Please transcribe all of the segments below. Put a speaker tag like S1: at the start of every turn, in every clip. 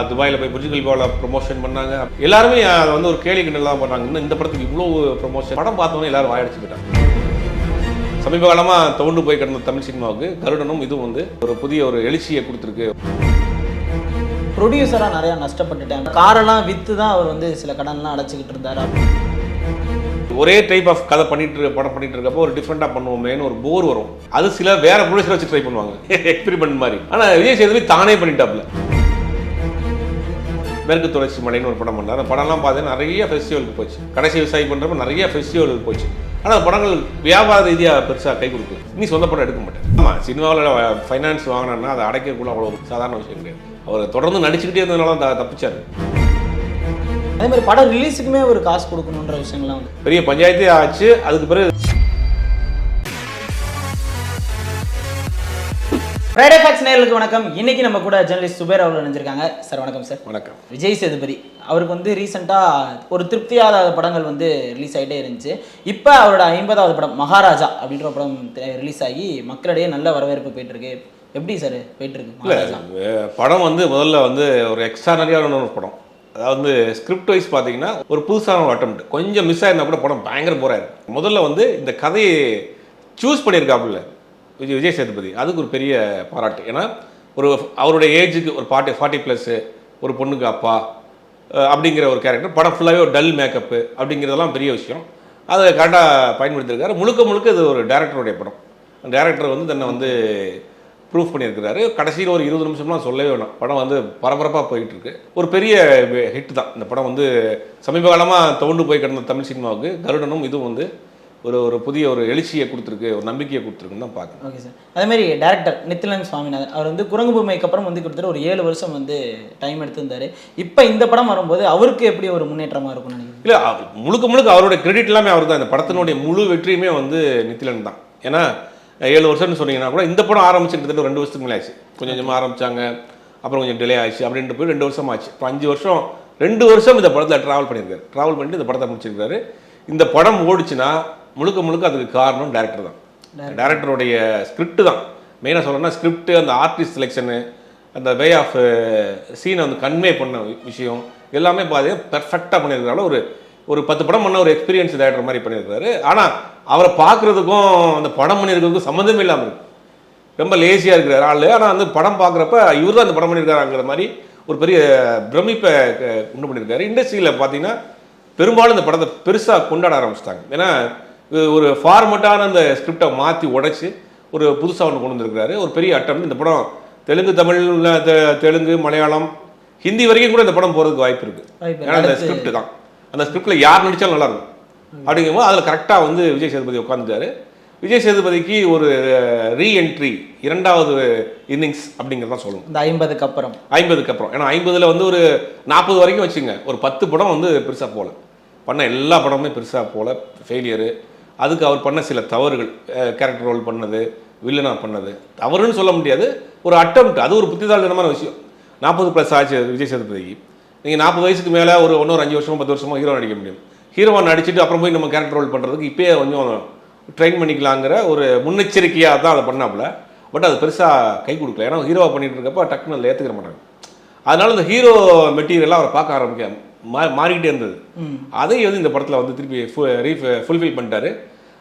S1: துபாயில் போய் Burj கலிஃபாவில் promotion பண்ணாங்க. எல்லாருமே அதை வந்து ஒரு கேலி கிண்டலாம் பண்ணாங்க. இன்னும் இந்த படத்துக்கு இவ்வளோ ப்ரொமோஷன். படம் பார்த்தோன்னே எல்லாரும் வாயடிச்சு போயிட்டாங்க. சமீப காலமாக தோண்டு போய் கிடந்த தமிழ் சினிமாவுக்கு கருடனும் இதுவும் வந்து ஒரு புதிய ஒரு எழுச்சியை கொடுத்துருக்கு.
S2: ப்ரொடியூசராக நிறையா நஷ்டப்பட்டுட்டாங்க. காரெல்லாம் விற்று தான் அவர் வந்து சில கடன்லாம் அடைச்சிக்கிட்டு இருந்தார்.
S1: ஒரே டைப் ஆஃப் கதை படம் பண்ணிட்டு இருக்கப்போ ஒரு டிஃப்ரெண்டாக பண்ணுவோமேனு ஒரு போர் வரும். அது சில வேற ப்ரொடியூசர் வச்சு ட்ரை பண்ணுவாங்க, எக்ஸ்பெரிமெண்ட் மாதிரி. ஆனால் விஜய் சேதுபதி தானே பண்ணிட்டாப்ல. மேற்கு தொடர்ச்சி மலைன்னு ஒரு படம் பண்ணார். அந்த படம்லாம் பார்த்தீங்கன்னா நிறைய ஃபெஸ்டிவலுக்கு போச்சு. கடைசி விவசாயி பண்ணுறப்ப நிறைய ஃபெஸ்டிவலுக்கு போச்சு. ஆனால் படங்கள் வியாபார ரீதியாக பெருசாக கை கொடுக்குது. இனி சொந்த படம் எடுக்க மாட்டேன். ஆமாம், சினிமாவில் ஃபைனான்ஸ் வாங்கினா அதை அடைக்கக்குள்ள அவ்வளோ சாதாரண விஷயம் கிடையாது. அவர் தொடர்ந்து நடிச்சுக்கிட்டே இருந்ததுனால தான் தப்பிச்சார்.
S2: அதே மாதிரி படம் ரிலீஸுக்குமே ஒரு காசு கொடுக்கணுன்ற விஷயங்கள்லாம் வந்து
S1: பெரிய பஞ்சாயத்தே ஆச்சு. அதுக்கு பிறகு
S2: ஃப்ரைடே ஃபேக்ஸ் நேயர்களுக்கு வணக்கம். இன்னைக்கு நம்ம கூட ஜெர்னலிஸ்ட் சுபேர் அவர்கள் நினைச்சிருக்காங்க. சார் வணக்கம். சார்
S1: வணக்கம்.
S2: விஜய் சேதுபதி அவருக்கு வந்து ரீசெண்டாக ஒரு திருப்தியாத படங்கள் வந்து ரிலீஸ் ஆகிட்டே இருந்துச்சு. இப்போ அவரோட 50வது படம் மகாராஜா அப்படின்ற படம் ரிலீஸ் ஆகி மக்களிடையே நல்ல வரவேற்பு போயிட்டுருக்கு. எப்படி சார் போயிட்டுருக்கு மகாராஜா
S1: படம்? வந்து முதல்ல வந்து ஒரு எக்ஸ்ட்ரானரியான ஒரு படம். அதாவது ஸ்கிரிப்ட் வைஸ் பார்த்தீங்கன்னா ஒரு புதுசான ஒரு அட்டெம்ப்ட். கொஞ்சம் மிஸ் ஆயிருந்தா கூட படம் பயங்கர போராது. முதல்ல வந்து இந்த கதையை சூஸ் பண்ணியிருக்காப்புல விஜய் சேதுபதி, அதுக்கு ஒரு பெரிய பாராட்டு. ஏன்னா ஒரு அவருடைய ஏஜுக்கு ஒரு 40+ ஒரு பொண்ணுக்கு அப்பா அப்படிங்கிற ஒரு கேரக்டர், படம் ஃபுல்லாகவே ஒரு டல் மேக்கப்பு அப்படிங்கிறதெல்லாம் பெரிய விஷயம். அதை கரெக்டாக பயன்படுத்தியிருக்காரு. முழுக்க இது ஒரு டேரக்டருடைய படம். அந்த டேரக்டர் வந்து தன்னை வந்து ப்ரூஃப் பண்ணியிருக்கிறாரு. கடைசியில் ஒரு 20 நிமிஷம்லாம் சொல்லவே வேணும். படம் வந்து பரபரப்பாக போயிட்டு இருக்கு. ஒரு பெரிய ஹிட் தான் இந்த படம். வந்து சமீப காலமாக தோண்டு போய் கிடந்த தமிழ் சினிமாவுக்கு கருடனும் இதுவும் வந்து ஒரு புதிய ஒரு எழுச்சியை கொடுத்துருக்கு, ஒரு நம்பிக்கையை கொடுத்துருக்குன்னு தான் பார்க்குறேன்.
S2: Okay sir. அதேமாதிரி டேரக்டர் நித்திலன் சுவாமிநாதன் அவர் வந்து குரங்கு பொம்மைக்கு அப்புறம் வந்து கிட்டத்தட்ட ஒரு 7 வருஷம் வந்து டைம் எடுத்திருந்தார். இப்போ இந்த படம் வரும்போது அவருக்கு எப்படி ஒரு முன்னேற்றமாக இருக்கும்னு நினைக்கிறேன்? இல்லை,
S1: முழுக்க அவருடைய கிரெடிட் எல்லாமே அவர் தான். இந்த படத்தினுடைய முழு வெற்றியுமே வந்து நித்திலன் தான். ஏன்னா 7 வருஷம்னு சொன்னீங்கன்னா கூட இந்த படம் ஆரம்பிச்சு கிட்டத்தட்ட 2 வருஷத்துக்கு மேலே ஆச்சு. கொஞ்சமாக ஆரம்பித்தாங்க, அப்புறம் கொஞ்சம் டிலே ஆச்சு. அப்படின்ட்டு போய் 2 வருஷம் ஆச்சு. இப்போ 5 வருஷம் 2 வருஷம் இந்த படத்தில் ட்ராவல் பண்ணிட்டு இந்த படத்தை முடிச்சிருக்காரு. இந்த படம் ஓடிச்சுன்னா முழுக்க அதுக்கு காரணம் டேரக்டர் தான். டேரக்டருடைய ஸ்கிரிப்ட் தான் மெயினாக சொல்லணும்னா. ஸ்கிரிப்ட், அந்த ஆர்டிஸ்ட் செலெக்ஷனு, அந்த வே ஆஃப் சீனை வந்து கன்வே பண்ண விஷயம் எல்லாமே பார்த்தீங்கன்னா பெர்ஃபெக்டாக பண்ணியிருக்கிறால. ஒரு 10 படம் பண்ண ஒரு எக்ஸ்பீரியன்ஸ் டேரக்டர் மாதிரி பண்ணியிருக்காரு. ஆனால் அவரை பார்க்குறதுக்கும் அந்த படம் பண்ணியிருக்கிறதுக்கும் சம்மந்தமே இல்லாமல் இருக்கு. ரொம்ப லேசியாக இருக்கிறார் ஆள். ஆனால் வந்து படம் பார்க்குறப்ப இவர் தான் இந்த படம் பண்ணியிருக்காருங்கிற மாதிரி ஒரு பெரிய பிரமிப்பை உண்டு பண்ணியிருக்காரு. இண்டஸ்ட்ரியில் பார்த்தீங்கன்னா பெரும்பாலும் இந்த படத்தை பெருசாக கொண்டாட ஆரம்பிச்சிட்டாங்க. ஏன்னா ஒரு ஃபார்மட்டான அந்த ஸ்கிரிப்டை மாற்றி உடைச்சி ஒரு புதுசாக ஒன்று கொண்டு வந்திருக்கிறாரு. ஒரு பெரிய அட்டம். இந்த படம் தெலுங்கு, தமிழ், தெலுங்கு, மலையாளம், ஹிந்தி வரைக்கும் கூட இந்த படம் போகிறதுக்கு வாய்ப்பு இருக்குது. ஏன்னா அந்த ஸ்கிரிப்ட் தான். அந்த ஸ்கிரிப்டில் யார் நடித்தாலும் நல்லாயிருக்கும். அப்படிங்கும்போது அதில் கரெக்டாக வந்து விஜய் சேதுபதி உட்காந்துட்டாரு. விஜய் சேதுபதிக்கு ஒரு ரீஎன்ட்ரி, 2வது இன்னிங்ஸ் அப்படிங்கிறதான் சொல்லணும்.
S2: இந்த 50க்கு அப்புறம்.
S1: ஏன்னா 50ல் வந்து ஒரு 40 வரைக்கும் வச்சுங்க. ஒரு 10 படம் வந்து பெருசாக போகல. பண்ண எல்லா படமுமே பெருசாக போகல, ஃபெயிலியரு. அதுக்கு அவர் பண்ண சில தவறுகள், கேரக்டர் ரோல் பண்ணது, வில்லனாக பண்ணது தவறுன்னு சொல்ல முடியாது, ஒரு அட்டெம்ப்ட். அது ஒரு புத்திசாலித்தனமான விஷயம். 40+ ஆச்சு விஜய் சேதுபதிக்கு. நீங்கள் 40 வயசுக்கு மேலே ஒரு 5 வருஷமோ 10 வருஷமோ ஹீரோ நடிக்க முடியும். ஹீரோவை நடிச்சுட்டு அப்புறம் போய் நம்ம கேரக்டர் ரோல் பண்ணுறதுக்கு இப்போயே கொஞ்சம் ட்ரெயின் பண்ணிக்கலாங்கிற ஒரு முன்னெச்சரிக்கையாக தான் அதை பண்ணாப்புல. பட் அது பெருசாக கை கொடுக்கல. ஏன்னா ஹீரோவாக பண்ணிகிட்டு இருக்கப்போ டக்குன்னு அதில் ஏற்றுக்கிற மாட்டாங்க. அதனால இந்த ஹீரோ மெட்டீரியலாக அவரை பார்க்க ஆரம்பிக்க மாறிக்கிட்டே இருந்தது. அதை வந்து இந்த படத்தில் வந்து திருப்பி ஃபுல்ஃபில் பண்ணிட்டாரு.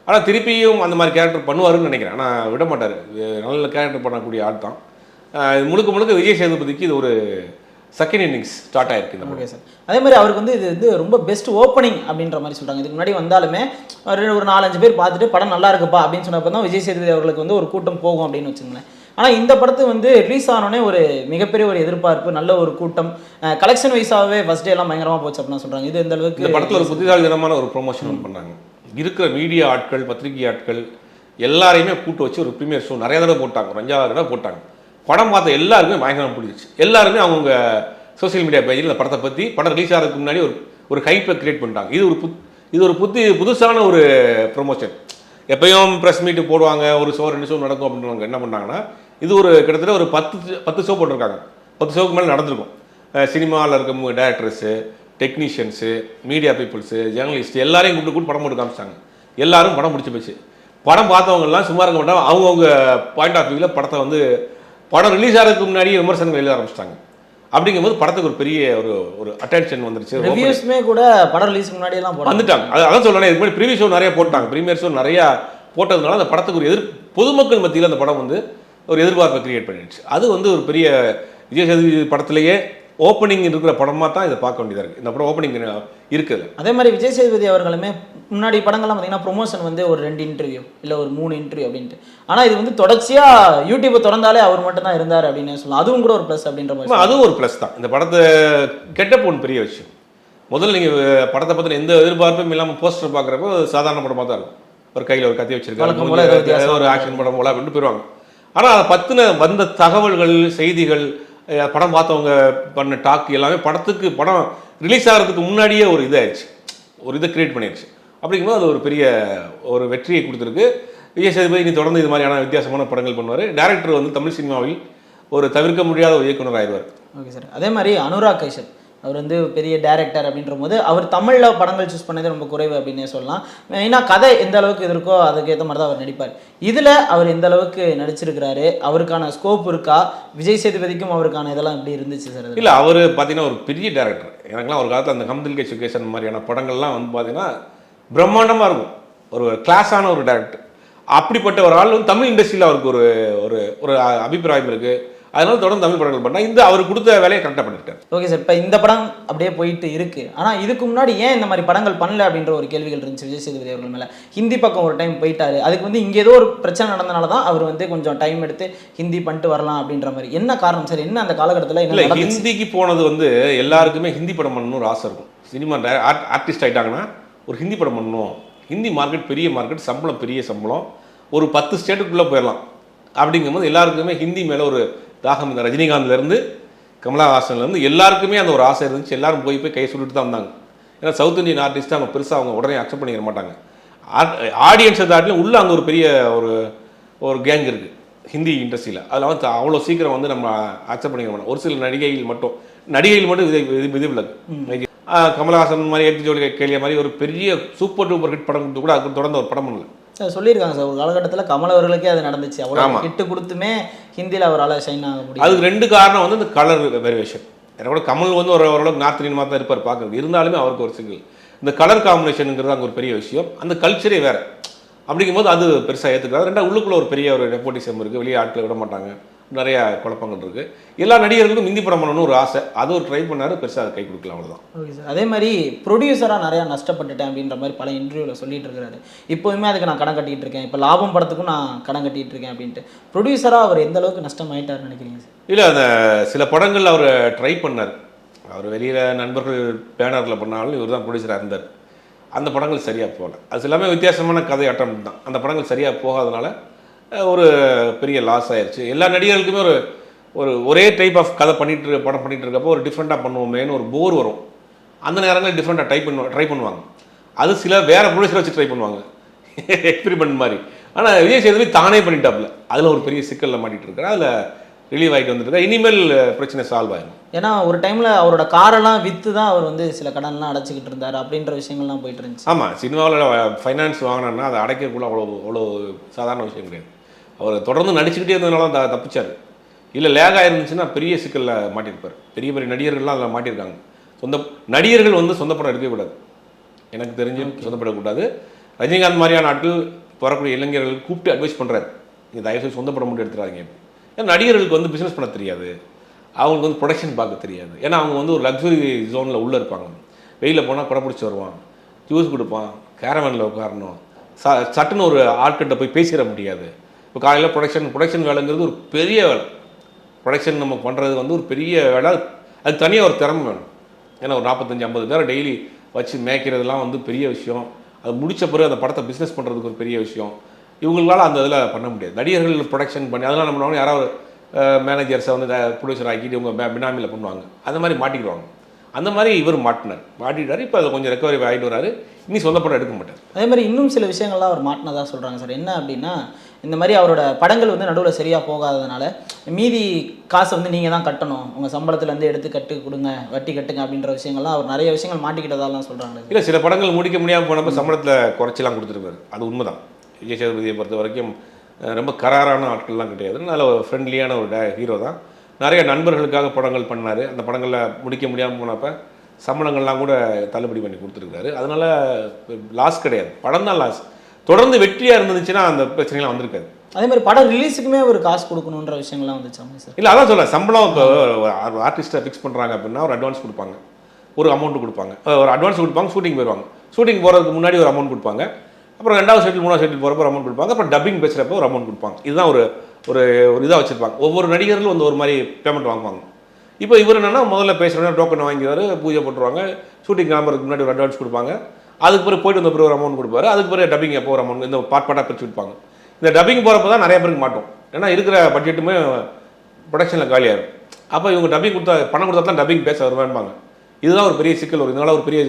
S1: ஆனால் திருப்பியும் அந்த மாதிரி கேரக்டர் பண்ணுவாருன்னு நினைக்கிறேன். ஆனால் விட மாட்டார். நல்ல கேரக்டர் பண்ணக்கூடிய ஆள் தான். முழுக்க விஜய் சேதுபதிக்கு இது ஒரு செகண்ட் இன்னிங்ஸ் ஸ்டார்ட் ஆயிருக்கு இந்த படம்.
S2: சார் அதே மாதிரி அவருக்கு வந்து இது வந்து ரொம்ப பெஸ்ட் ஓப்பனிங் அப்படின்ற மாதிரி சொல்கிறாங்க. இதுக்கு முன்னாடி வந்தாலுமே ஒரு 4-5 பேர் பார்த்துட்டு படம் நல்லா இருக்குப்பா அப்படின்னு சொன்னப்போ தான் விஜய் சேதுபதி அவர்களுக்கு வந்து ஒரு கூட்டம் போகும் அப்படின்னு வச்சுங்களேன். ஆனால் இந்த படத்து வந்து ரிலீஸ் ஆனோடனே ஒரு மிகப்பெரிய ஒரு எதிர்பார்ப்பு, நல்ல ஒரு கூட்டம், கலெக்ஷன் வைஸாகவே ஃபர்ஸ்ட் டே எல்லாம் பயங்கரமாக போச்சு அப்படின்னு சொல்கிறாங்க. இது இந்த அளவுக்கு
S1: இந்த படத்தில் ஒரு புத்திசாலித்தனமான ஒரு ப்ரொமோஷன் பண்ணாங்க. இருக்கிற மீடியா ஆட்கள், பத்திரிகை ஆட்கள் எல்லாரையுமே கூட்டு வச்சு ஒரு ப்ரீமியர் ஷோ நிறைய தடவை போட்டாங்க. ஒரு 5-6 தடவை போட்டாங்க. படம் பார்த்த எல்லாருமே பயங்கரம் பிடிச்சிச்சு. எல்லாருமே அவங்க சோசியல் மீடியா பேஜில் இந்த படத்தை பற்றி படம் ரிலீஸ் ஆகிறதுக்கு முன்னாடி ஒரு ஹைப்பை கிரியேட் பண்ணிட்டாங்க. இது ஒரு புதுசான ஒரு ப்ரொமோஷன். எப்பயும் ப்ரெஸ் மீட்டு போடுவாங்க, ஒரு ஷோ 2 ஷோ நடக்கும் அப்படின்றவங்க என்ன பண்ணாங்கன்னா, இது ஒரு கிட்டத்தட்ட ஒரு 10 ஷோ போட்டிருக்காங்க. 10 ஷோக்கு மேலே நடந்திருக்கும். சினிமாவில் இருக்க directors, technicians, media peoples, journalist எல்லாரையும் கூப்பிட்டு படம் போட்டு காமிச்சிட்டாங்க. எல்லாரும் படம் பிடிச்சி போச்சு. படம் பார்த்தவங்கலாம் சும்மா இருக்க மாட்டாங்க. அவங்கவுங்க பாயிண்ட் ஆஃப் வியூவில் படத்தை வந்து படம் ரிலீஸ் ஆகிறதுக்கு முன்னாடியே விமர்சனங்கள் எழுத ஆரம்பிச்சிட்டாங்க. அப்படிங்கும்போது படத்துக்கு ஒரு பெரிய ஒரு ஒரு அட்டென்ஷன் வந்துருச்சு.
S2: ரிவ்யூஸ்மே கூட படம் ரிலீஸ்க்கு முன்னாடி எல்லாம்
S1: வந்துட்டாங்க. அதான் சொல்றேன், இதுக்கு முன்னாடி ப்ரீவியஸ் ஷோ நிறைய போட்டாங்க. ப்ரீமியர் ஷோ நிறைய போட்டதுனால அந்த படத்துக்கு ஒரு பொதுமக்கள் மத்தியில் அந்த படம் வந்து ஒரு எதிர்பார்ப்பை கிரியேட் பண்ணிடுச்சு. அது வந்து ஒரு பெரிய விஜய் சேதுபதி படத்திலேயே ஓப்பனிங் இருக்கிற படமாக தான் இதை பார்க்க வேண்டியதாக இருக்குது. இந்த படம் ஓப்பனிங் இருக்குது.
S2: அதே மாதிரி விஜய் சேதுபதி அவர்களுமே முன்னாடி படங்கள்லாம் பார்த்தீங்கன்னா ப்ரொமோஷன் வந்து ஒரு 2 இன்டர்வியூ இல்லை ஒரு 3 இன்டர்வியூ அப்படின்ட்டு. ஆனால் இது வந்து தொடர்ச்சியாக யூடியூப்பை திறந்தாலே அவர் மட்டும் தான் இருந்தார் அப்படின்னு சொல்லலாம். அதுவும் கூட ஒரு ப்ளஸ் அப்படின்ற மாதிரி.
S1: அதுவும் ஒரு ப்ளஸ் தான். இந்த படத்தை கெட்டப் ஒன்று பெரிய விஷயம். முதல்ல நீங்கள் படத்தை பற்றின எந்த எதிர்பார்ப்பும் இல்லாமல் போஸ்டர் பார்க்குறப்போ சாதாரண படமாக தான் இருக்கும். ஒரு கையில் ஒரு கத்தி வச்சிருக்காங்க, ஒரு ஆக்ஷன் படம் போல அப்படின்ட்டு போயிடுவாங்க. ஆனால் அதை பற்றின வந்த தகவல்கள், செய்திகள், படம் பார்த்தவங்க பண்ண டாக் எல்லாமே படம் ரிலீஸ் ஆகிறதுக்கு முன்னாடியே ஒரு இதாகிடுச்சு, ஒரு இதை கிரியேட் பண்ணிடுச்சு. அப்படிங்கும்போது அது ஒரு பெரிய ஒரு வெற்றியை கொடுத்துருக்கு. விஜய் சேதுபதி இனி தொடர்ந்து இது மாதிரியான வித்தியாசமான படங்கள் பண்ணுவார். டேரக்டர் வந்து தமிழ் சினிமாவில் ஒரு தவிர்க்க முடியாத ஒரு இயக்குனர் ஆயிடுவார்.
S2: Okay sir. அதே மாதிரி அனுராக் கைஷல் அவர் வந்து பெரிய டேரக்டர் அப்படின்ற போது அவர் தமிழில் படங்கள் சூஸ் பண்ணதே ரொம்ப குறைவு அப்படின்னே சொல்லலாம். மெயினாக கதை எந்த அளவுக்கு இது இருக்கோ அதுக்கேற்ற மாதிரி தான் அவர் நடிப்பார். இதில் அவர் எந்த அளவுக்கு நடிச்சிருக்கிறாரு, அவருக்கான ஸ்கோப் இருக்கா, விஜய் சேதுபதிக்கும் அவருக்கான இதெல்லாம் எப்படி இருந்துச்சு சார்?
S1: இல்லை, அவர் பார்த்தீங்கன்னா ஒரு பெரிய டேரக்டர். எனக்குலாம் ஒரு காலத்தில் அந்த கம்தில் எஜுகேஷன் மாதிரியான படங்கள்லாம் வந்து பார்த்தீங்கன்னா பிரம்மாண்டமாக இருக்கும். ஒரு கிளாஸான ஒரு டேரக்டர். அப்படிப்பட்ட ஒரு ஆள் வந்து தமிழ் இண்டஸ்ட்ரியில் அவருக்கு ஒரு ஒரு அபிப்பிராயம் இருக்குது. அதனால தொடர்ந்து தமிழ் படங்கள் பண்ணால் இந்த அவர் கொடுத்த வேலையை கரெக்டாக பண்ணிட்டார்.
S2: Okay sir. இப்போ இந்த படம் அப்படியே போயிட்டு இருக்கு. ஆனால் இதுக்கு முன்னாடி ஏன் இந்த மாதிரி படங்கள் பண்ணல அப்படின்ற ஒரு கேள்விகள் இருந்துச்சு விஜய் சேதுபதி அவர்கள் மேலே. ஹிந்தி பக்கம் ஒரு டைம் போயிட்டாரு. அதுக்கு வந்து இங்கே ஏதோ ஒரு பிரச்சனை நடந்தனால தான் அவர் வந்து கொஞ்சம் டைம் எடுத்து ஹிந்தி பண்ணிட்டு வரலாம் அப்படின்ற மாதிரி. என்ன காரணம் சார்? என்ன அந்த காலகட்டத்தில்
S1: இல்லை, ஹிந்திக்கு போனது வந்து எல்லாருக்குமே ஹிந்தி படம் பண்ணணும்னு ஒரு ஆசை இருக்கும். சினிமா ஆர்டிஸ்ட் ஆகிட்டாங்கன்னா ஒரு ஹிந்தி படம் பண்ணணும். ஹிந்தி மார்க்கெட் பெரிய மார்க்கெட், சம்பளம் பெரிய சம்பளம், ஒரு 10 ஸ்டேட்டுக்குள்ளே போயிடலாம். அப்படிங்கும்போது எல்லாருக்குமே ஹிந்தி மேலே ஒரு தாகம். இந்த ரஜினிகாந்த்லேருந்து கமலஹாசன்லேருந்து எல்லாருக்குமே அந்த ஒரு ஆசை இருந்துச்சு. எல்லாரும் போய் கை சொல்லிட்டு தான் வந்தாங்க. ஏன்னா சவுத் இந்தியன் ஆர்டிஸ்ட் அவங்க பெருசாக அவங்க உடனே அக்செப்ட் பண்ணிக்க மாட்டாங்க. ஆடியன்ஸை தாட்டிலும் உள்ளே அங்கே ஒரு பெரிய ஒரு கேங் இருக்குது ஹிந்தி இண்டஸ்ட்ரியில். அதில் வந்து அவ்வளோ சீக்கிரம் வந்து நம்ம அக்செப்ட் பண்ணிக்க மாட்டோம். ஒரு சில நடிகைகள் மட்டும் விதிவிலக்கு. கமலஹாசன் மாதிரி ஏற்றி ஜோடி கேள்விய மாதிரி ஒரு பெரிய சூப்பர் டூப்பர் ஹிட் படம் கொடுத்து கூட அதுக்கு தொடர்ந்து ஒரு படம் பண்ணல.
S2: சொல்லியிருக்காங்க சார், ஒரு காலகட்டத்தில் கமல் அவர்களுக்கே அது நடந்துச்சு. அவ்வளோ ஹிட்டு கொடுத்துமே ஹிந்தியில் அவரால் ஷைன் ஆக முடியும்.
S1: அதுக்கு 2 காரணம் வந்து இந்த கலர் வேரியேஷன். ஏன்னா கூட கமல் வந்து ஓரளவுக்கு நார்த் இந்தியன் மாதிரி தான் இருப்பார் பார்க்குறது. இருந்தாலுமே அவருக்கு ஒரு சிங்கிள் இந்த கலர் காம்பினேஷனுங்கிறது அங்கே ஒரு பெரிய விஷயம். அந்த கல்ச்சரே வேறு. அப்படிங்கும்போது அது பெருசாக ஏற்றுக்காது. 2 உள்ளுக்குள்ளே ஒரு பெரிய ஒரு நெப்போட்டிசம் இருக்குது. வெளியே ஆட்களை விட மாட்டாங்க. நிறையா குழப்பங்கள் இருக்குது. எல்லா நடிகர்களுக்கும் ஹிந்தி படம் பண்ணணும்னு ஒரு ஆசை. அது ஒரு ட்ரை பண்ணார், பெருசாக அதை கை கொடுக்கலாம், அவ்வளோதான்.
S2: Okay sir. அதே மாதிரி ப்ரொடியூசராக நிறையா நஷ்டப்பட்டுட்டேன் அப்படின்ற மாதிரி பல இன்டர்வியூவில் சொல்லிட்டு இருக்கிறாரு. இப்போதுமே அதுக்கு நான் கடன் கட்டிகிட்டு இருக்கேன், இப்போ லாபம் படத்துக்கும் நான் கடன் கட்டிகிட்டு இருக்கேன் அப்படின்ட்டு. ப்ரொடியூசராக அவர் எந்த அளவுக்கு நஷ்டமாயிட்டார்னு நினைக்கிறீங்க சார்?
S1: இல்லை, அந்த சில படங்கள் அவர் ட்ரை பண்ணார். அவர் வெளியில் நண்பர்கள் பேனரில் பண்ணாலும் இவர் தான் ப்ரொடியூசராக இருந்தார். அந்த படங்கள் சரியாக போகல. அது எல்லாமே வித்தியாசமான கதை அட்டம் தான். அந்த படங்கள் சரியாக போகாதனால ஒரு பெரிய லாஸ் ஆயிடுச்சு. எல்லா நடிகர்களுக்குமே ஒரே டைப் ஆஃப் கதை படம் பண்ணிட்டு இருக்கப்போ ஒரு டிஃப்ரெண்ட்டாக பண்ணுவோமேன்னு ஒரு போர் வரும். அந்த நேரங்களில் டிஃப்ரெண்ட்டாக ட்ரை பண்ணுவாங்க. அது சில வேறு ப்ரொடியூசரை வச்சு ட்ரை பண்ணுவாங்க, எக்ஸ்பெரிமெண்ட் மாதிரி. ஆனால் விஜய் சேதுபதி தானே பண்ணிட்டாப்புல. அதில் ஒரு பெரிய சிக்கலில் மாட்டிகிட்டு இருக்காரு. அதில் ரிலீவ் ஆகிட்டு வந்துருக்கா. இனிமேல் பிரச்சனை சால்வ் ஆகிடும்.
S2: ஏன்னா ஒரு டைமில் அவரோட காரெல்லாம் விற்று தான் அவர் வந்து சில கடன்லாம் அடைச்சிக்கிட்டு இருந்தார் அப்படின்ற விஷயங்கள்லாம் போயிட்டு இருந்துச்சு.
S1: ஆமாம், சினிமாவில் ஃபைனான்ஸ் வாங்கினா அதை அடைக்கக்குள்ள அவ்வளோ சாதாரண விஷயம் கிடையாது. அவர் தொடர்ந்து நடிச்சுக்கிட்டே இருந்ததுனால தான் தப்பிச்சார். இல்லை லேக் ஆயிருந்துச்சுன்னா பெரிய சிக்கலில் மாட்டியிருப்பார். பெரிய பெரிய நடிகர்கள்லாம் அதில் மாட்டியிருக்காங்க. நடிகர்கள் வந்து சொந்த படம் எடுக்கக்கூடாது, எனக்கு தெரிஞ்சு சொந்தப்படக்கூடாது. ரஜினிகாந்த் மாதிரியான ஆட்கள் வரக்கூடிய இளைஞர்களுக்கு கூப்பிட்டு அட்வைஸ் பண்ணுறாரு, நீங்கள் தயவுசெய்து சொந்த படம் மட்டும் எடுத்துறாங்க. ஏன்னா நடிகர்களுக்கு வந்து பிஸ்னஸ் பண்ண தெரியாது, அவங்களுக்கு வந்து ப்ரொடக்ஷன் பார்க்க தெரியாது. ஏன்னா அவங்க வந்து ஒரு லக்ஸுரி ஜோனில் உள்ளே இருப்பாங்க. வெயிலில் போனால் குறை பிடிச்சி வருவான், ஜூஸ் கொடுப்பான், கேரவனில் உட்காரணும், சட்டுன்னு ஒரு ஆட்கிட்ட போய் பேசிட முடியாது. இப்போ காலையில் ப்ரொடக்ஷன் வேலைங்கிறது ஒரு பெரிய வேலை. ப்ரொடக்ஷன் நம்ம பண்ணுறது வந்து ஒரு பெரிய வேலை. அது தனியாக ஒரு திறமை வேணும். ஏன்னா ஒரு 45-50 பேரை டெய்லி வச்சு மேய்க்கிறதுலாம் வந்து பெரிய விஷயம். அது முடித்த பிறகு அந்த படத்தை பிஸ்னஸ் பண்ணுறதுக்கு ஒரு பெரிய விஷயம். இவங்களால அந்த இதில் பண்ண முடியாது. நடிகர்கள் ப்ரொடக்ஷன் பண்ணி அதெல்லாம் நம்ம யாராவது மேனேஜர்ஸை வந்து ப்ரொடியூசர் ஆக்கிட்டு இவங்க பினாமியில் பண்ணுவாங்க. அந்த மாதிரி மாட்டிக்கிடுவாங்க. அந்த மாதிரி இவர் மாட்டிட்டார். இப்போ அதை கொஞ்சம் ரெக்கவரி ஆகிட்டு வராரு. இனி சொந்த படம் எடுக்க மாட்டார்.
S2: அதே மாதிரி இன்னும் சில விஷயங்கள்லாம் அவர் மாட்டினதாக சொல்கிறாங்க சார். என்ன அப்படின்னா, இந்த மாதிரி அவரோட படங்கள் வந்து நடுவில் சரியாக போகாததுனால மீதி காசை வந்து நீங்கள் தான் கட்டணும், உங்கள் சம்பளத்துலேருந்து எடுத்து கொடுங்க, வட்டி கட்டுங்க அப்படின்ற விஷயங்கள்லாம் அவர் நிறைய விஷயங்கள் மாட்டிக்கிட்டதாலாம் சொல்கிறாங்க.
S1: இல்லை, சில படங்கள் முடிக்க முடியாமல் போனப்போ சம்பளத்தில் குறைச்சலாம் கொடுத்துருப்பாரு. அது உண்மைதான். விஜய் சேதுபதியை பொறுத்த வரைக்கும் ரொம்ப கராரான ஆட்கள்லாம் கிடையாது. நல்ல ஃப்ரெண்ட்லியான ஒரு ஹீரோ தான். நிறைய நண்பர்களுக்காக படங்கள் பண்ணார். அந்த படங்களில் முடிக்க முடியாமல் போனப்போ சம்பளங்கள்லாம் கூட தள்ளுபடி பண்ணி கொடுத்துருக்காரு. அதனால லாஸ் கிடையாது, படம் தான் லாஸ். தொடர்ந்து வெற்றியாக இருந்துச்சுன்னா அந்த பிரச்சனைலாம் வந்திருக்காது.
S2: அதே மாதிரி படம் ரிலீஸுக்குமே ஒரு காசு கொடுக்கணுன்ற விஷயங்கள்லாம் வந்துச்சாமே சார்?
S1: இல்லை, அதான் சொல்ல, சம்பளம் இப்போ ஆர்டிஸ்ட்டை ஃபிக்ஸ் பண்ணுறாங்க அப்படின்னா ஒரு அட்வான்ஸ் கொடுப்பாங்க, ஒரு அமௌண்ட் கொடுப்பாங்க, ஒரு அட்வான்ஸ் கொடுப்பாங்க, ஷூட்டிங் போயிடுவாங்க. ஷூட்டிங் போகிறதுக்கு முன்னாடி ஒரு அமௌண்ட் கொடுப்பாங்க, அப்புறம் 2வது ஷெட்யூல் 3வது ஷெட்யூல் போகிறப்ப ஒரு அமௌண்ட் கொடுப்பாங்க, அப்புறம் டப்பிங் பேசுகிறப்ப ஒரு அமௌண்ட் கொடுப்பாங்க. இதுதான் ஒரு ஒரு ஒரு இதாக வச்சுருப்பாங்க. ஒவ்வொரு நடிகர்களும் வந்து ஒரு மாதிரி பேமெண்ட் வாங்குவாங்க. இப்போ இவர் என்னன்னா முதல்ல பேசுகிறோன்னா டோக்கன் வாங்கிடுவார், பூஜை போட்டுருவாங்க, ஷூட்டிங் கிளம்புறதுக்கு முன்னாடி ஒரு அட்வான்ஸ் கொடுப்பாங்க, அதுக்கு பிறகு போயிட்டு வந்த பிறகு ஒரு அமௌண்ட் கொடுப்பாரு, அதுக்கு பிறகு டப்பிங் எப்போ ஒரு அமௌண்ட், இந்த பார்ட்டாக பிரிச்சு கொடுப்பாங்க. இந்த டப்பிங் போகிறப்ப தான் நிறைய பேருக்கு மாட்டோம், ஏன்னா இருக்கிற பட்ஜெட்டுமே ப்ரொடக்ஷனில் காலியாகும். அப்போ இவங்க டப்பிங் கொடுத்தா, பணம் கொடுத்தா தான் டப்பிங் பேச வருவான்பாங்க. இதுதான் ஒரு பெரிய சிக்கல் வரும். இதனால ஒரு பெரிய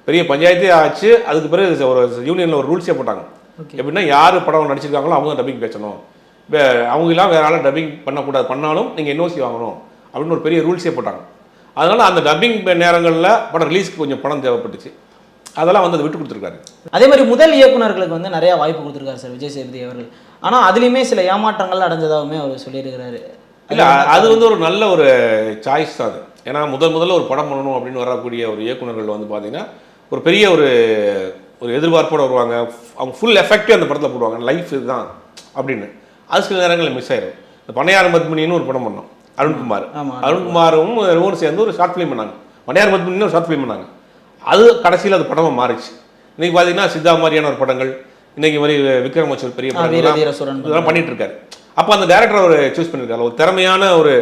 S1: பெரிய பஞ்சாயத்தே ஆச்சு. அதுக்கு பிறகு ஒரு யூனியனில் ஒரு ரூல்ஸே போட்டாங்க. எப்படின்னா யார் படம் நடிச்சிருக்காங்களோ அவங்க தான் டப்பிங் பேசணும், அவங்களாம் வேற ஆளாக டப்பிங் பண்ணக்கூடாது, பண்ணாலும் நீங்கள் என்ஓசி வாங்கணும் அப்படின்னு ஒரு பெரிய ரூல்ஸே போட்டாங்க. அதனால் அந்த டப்பிங் நேரங்களில் படம் ரிலீஸ்க்கு கொஞ்சம் பணம் தேவைப்பட்டுச்சு, அதெல்லாம் வந்து அதை விட்டு கொடுத்துருக்காரு.
S2: அதே மாதிரி முதல் இயக்குனர்களுக்கு வந்து நிறைய வாய்ப்பு கொடுத்துருக்காரு சார் விஜய் சேதுபதி அவர்கள். ஆனால் அதுலேயுமே சில ஏமாற்றங்கள் அடைஞ்சதாகவுமே அவர் சொல்லியிருக்கிறாரு.
S1: இல்லை, அது வந்து ஒரு நல்ல ஒரு சாய்ஸ் தான் அது. ஏன்னா முதல்ல ஒரு படம் பண்ணணும் அப்படின்னு வரக்கூடிய ஒரு இயக்குனர்கள் வந்து பார்த்தீங்கன்னா ஒரு பெரிய ஒரு ஒரு எதிர்பார்ப்போடு வருவாங்க. அவங்க ஃபுல் எஃபெக்டிவ் அந்த படத்தில் போடுவாங்க, லைஃப் இதுதான் அப்படின்னு. அது சில நேரங்களில் மிஸ் ஆயிடும். இந்த பனையார் பத்மினின்னு ஒரு படம் பண்ணோம், அருண்குமாரும் சேர்ந்து ஒரு ஷார்ட் ஃபிலிம் பண்ணாங்க. பனையார் பத்மினின்னு ஒரு ஷார்ட் ஃபிலிம் பண்ணாங்க. அது கடைசியில் அது படமாக மாறிச்சு. இன்னைக்கு பார்த்தீங்கன்னா சித்தா மாதிரியான ஒரு படங்கள், இன்னைக்கு மாதிரி விக்ரம் வச்சு ஒரு பெரிய படம் பண்ணிட்டு இருக்காரு. அப்போ அந்த டேரக்டர் அவர் சூஸ் பண்ணியிருக்காரு, ஒரு திறமையான ஒரு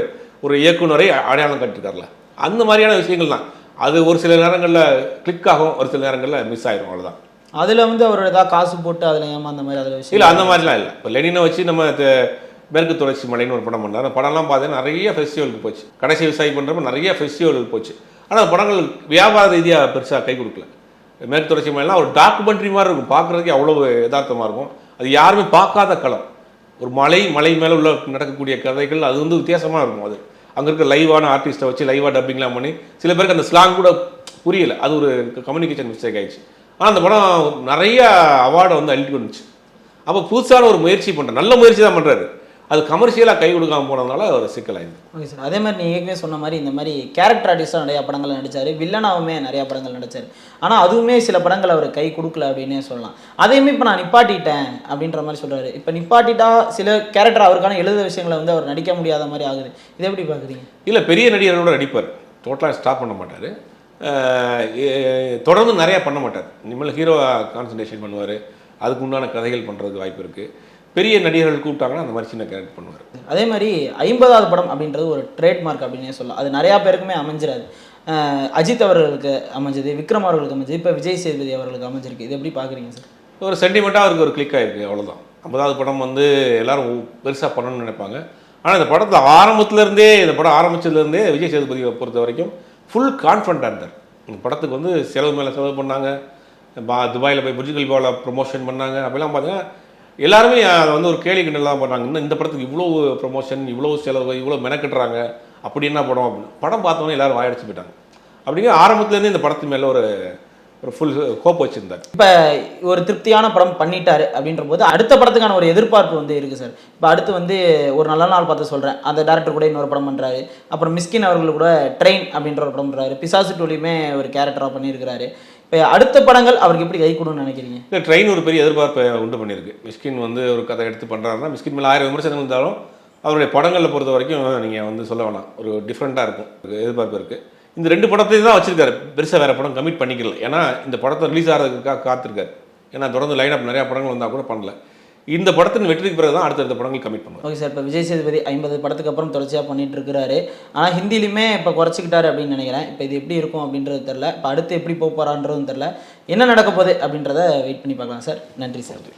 S1: ஒரு இயக்குனரை அடையாளம் கட்டிருக்காருல. அந்த மாதிரியான விஷயங்கள் தான். அது ஒரு சில நேரங்களில் கிளிக் ஆகும், ஒரு சில நேரங்களில் மிஸ் ஆயிரும், அவ்வளோதான்.
S2: அதில் வந்து அவர் ஏதாவது காசு போட்டு அதில் ஏமாந்த மாதிரி அதில் விஷயம்
S1: இல்லை, அந்த மாதிரிலாம் இல்லை. இப்போ லெனினை வச்சு நம்ம மேற்கு தொடர்ச்சி மலைன்னு ஒரு படம் பண்ணார். அந்த படம்லாம் பார்த்தீங்கன்னா நிறைய ஃபெஸ்டிவலுக்கு போச்சு. கடைசி விவசாயி பண்ணுறப்ப நிறைய ஃபெஸ்டிவலுக்கு போச்சு. ஆனால் அந்த படங்கள் வியாபார ரீதியாக பெருசாக கை கொடுக்கல. மேற்கு தொடர்ச்சி மலைலாம் ஒரு டாக்குமெண்ட்ரி மாதிரி இருக்கும், பார்க்குறதுக்கு அவ்வளோ யதார்த்தமாக இருக்கும். அது யாருமே பார்க்காத களம். ஒரு மலை மேலே உள்ள நடக்கக்கூடிய கதைகள் அது வந்து வித்தியாசமாக இருக்கும். அது அங்கே இருக்க லைவான ஆர்டிஸ்ட்டை வச்சு லைவாக டப்பிங்லாம் பண்ணி சில பேருக்கு அந்த ஸ்லாங் கூட புரியலை, அது ஒரு கம்யூனிகேஷன் மிஸ்டேக் ஆயிடுச்சு. ஆனால் அந்த படம் நிறைய அவார்டை வந்து அள்ளிட்டு வந்துச்சு. அப்போ புதுசான ஒரு முயற்சி பண்ணுறேன், நல்ல முயற்சி தான் பண்ணுறாரு, அது கமர்ஷியலாக கை கொடுக்காம போனதுனால ஒரு சிக்கலாயிடுது.
S2: Okay sir. அதே மாதிரி நீங்கள் ஏற்கனவே சொன்ன மாதிரி இந்த மாதிரி கேரக்டர் ஆர்டிஸ்டாக நிறையா படங்கள் நடித்தார், வில்லனாவுமே நிறையா படங்கள் நடித்தார். ஆனால் அதுவுமே சில படங்கள் அவர் கை கொடுக்கல அப்படின்னே சொல்லலாம். அதையுமே இப்போ நான் நிப்பாட்டிட்டேன் அப்படின்ற மாதிரி சொல்கிறாரு. இப்போ நிப்பாட்டிட்டா சில கேரக்டர் அவருக்கான எழுத விஷயங்களை வந்து அவர் நடிக்க முடியாத மாதிரி ஆகுது. இதை எப்படி பார்க்குறீங்க?
S1: இல்லை, பெரிய நடிகர்களோட நடிப்பார், டோட்டலாக ஸ்டாப் பண்ண மாட்டார், தொடர்ந்து நிறையா பண்ண மாட்டார். இனிமேல் ஹீரோவாக கான்சன்ட்ரேஷன் பண்ணுவார், அதுக்கு உண்டான கதைகள் பண்ணுறதுக்கு வாய்ப்பு இருக்குது. பெரிய நடிகர்கள் கூப்பிட்டாங்கன்னா அந்த மாதிரி சின்ன கேரக்டர் பண்ணுவார்.
S2: அதே மாதிரி 50வது படம் அப்படின்றது ஒரு ட்ரேட்மார்க் அப்படின்னே சொல்லலாம். அது நிறையா பேருக்குமே அமைஞ்சிடாது. அஜித் அவர்களுக்கு அமைஞ்சது, விக்ரம் அவர்களுக்கு அமைஞ்சது, இப்போ விஜய் சேதுபதி அவர்களுக்கு அமைஞ்சிருக்கு. இது எப்படி பார்க்குறீங்க சார்?
S1: ஒரு சென்டிமெண்ட்டாக அவருக்கு ஒரு கிளிக் ஆகிருக்கு, அவ்வளோதான். 50வது படம் வந்து எல்லாரும் பெருசாக பண்ணணும்னு நினைப்பாங்க. ஆனால் இந்த படத்தை ஆரம்பத்துலேருந்தே, இந்த படம் ஆரம்பித்ததுலேருந்தே விஜய் சேதுபதியை பொறுத்த வரைக்கும் ஃபுல் கான்ஃபிடண்ட்டாக இருந்தார். இந்த படத்துக்கு வந்து செலவு மேலே செலவு பண்ணாங்க, துபாயில் போய் புர்ஜ் கலிஃபாவில் ப்ரொமோஷன் பண்ணாங்க. அப்போல்லாம் பார்த்தீங்கன்னா எல்லாருமே அதை வந்து ஒரு கேலி கிண்டலாம் பண்ணாங்க. இன்னும் இந்த படத்துக்கு இவ்வளோ ப்ரொமோஷன், இவ்வளோ செலவு, இவ்வளோ மெனக்கட்டுறாங்க, அப்படி என்ன படம் அப்படின்னு. படம் பார்த்தோன்னே எல்லாரும் வாயடிச்சு போயிட்டாங்க. அப்படிங்கிற ஆரம்பத்துலேருந்து இந்த படத்து மேலே ஒரு ஃபுல் ஹோப் வச்சுருந்தார்.
S2: இப்போ ஒரு திருப்தியான படம் பண்ணிட்டாரு அப்படின்ற போது அடுத்த படத்துக்கான ஒரு எதிர்பார்ப்பு வந்து இருக்குது சார். இப்போ அடுத்து வந்து ஒரு நல்ல நாள் பார்த்து சொல்கிறேன், அந்த டேரக்டர் கூட இன்னொரு படம் பண்ணுறாரு. அப்புறம் மிஸ்கின் அவர்கள் கூட ட்ரெயின் அப்படின்ற ஒரு படம் பண்ணுறாரு. பிசாசு டோலியுமே ஒரு கேரக்டராக பண்ணியிருக்கிறாரு. இப்போ அடுத்த படங்கள் அவருக்கு எப்படி கை கொடுன்னு நினைக்கிறீங்க?
S1: இல்லை, ட்ரெயின் ஒரு பெரிய எதிர்பார்ப்பை உண்டு பண்ணியிருக்கு. மிஸ்கின் வந்து ஒரு கதை எடுத்து பண்ணுறாருன்னா, மிஸ்கின் மேலே 1000 விமர்சனங்கள் இருந்தாலும் அவருடைய படங்களில் பொறுத்த வரைக்கும் நீங்கள் வந்து சொல்ல வேணாம், ஒரு டிஃப்ரெண்ட்டாக இருக்கும், எதிர்பார்ப்பு இருக்குது. இந்த 2 படத்தையும் தான் வச்சிருக்காரு, பெருசாக வேறு படம் கமிட் பண்ணிக்கல. ஏன்னா இந்த படத்தை ரிலீஸ் ஆகிறதுக்காக காத்திருக்காரு. ஏன்னா தொடர்ந்து லைன் அப் நிறையா படங்கள் வந்தால் கூட பண்ணல. இந்த படத்தின் வெற்றிக்கு பிறகு தான் அடுத்தடுத்த படங்கள் கமிட் பண்ணுவாங்க.
S2: Okay sir. இப்போ விஜய் சேதுபதி 50 படத்துக்கு அப்புறம் தொடர்ச்சியாக பண்ணிட்டு இருக்கிறாரு. ஆனால் ஹிந்திலையுமே இப்போ குறைச்சிக்கிட்டாரு அப்படின்னு நினைக்கிறேன். இப்போ இது எப்படி இருக்கும் அப்படின்றது தெரில. இப்போ அடுத்து எப்படி போக போகிறான்றதும் தெரில. என்ன நடக்க போகுது அப்படின்றத வெயிட் பண்ணி பார்க்கலாம் சார். நன்றி சார்.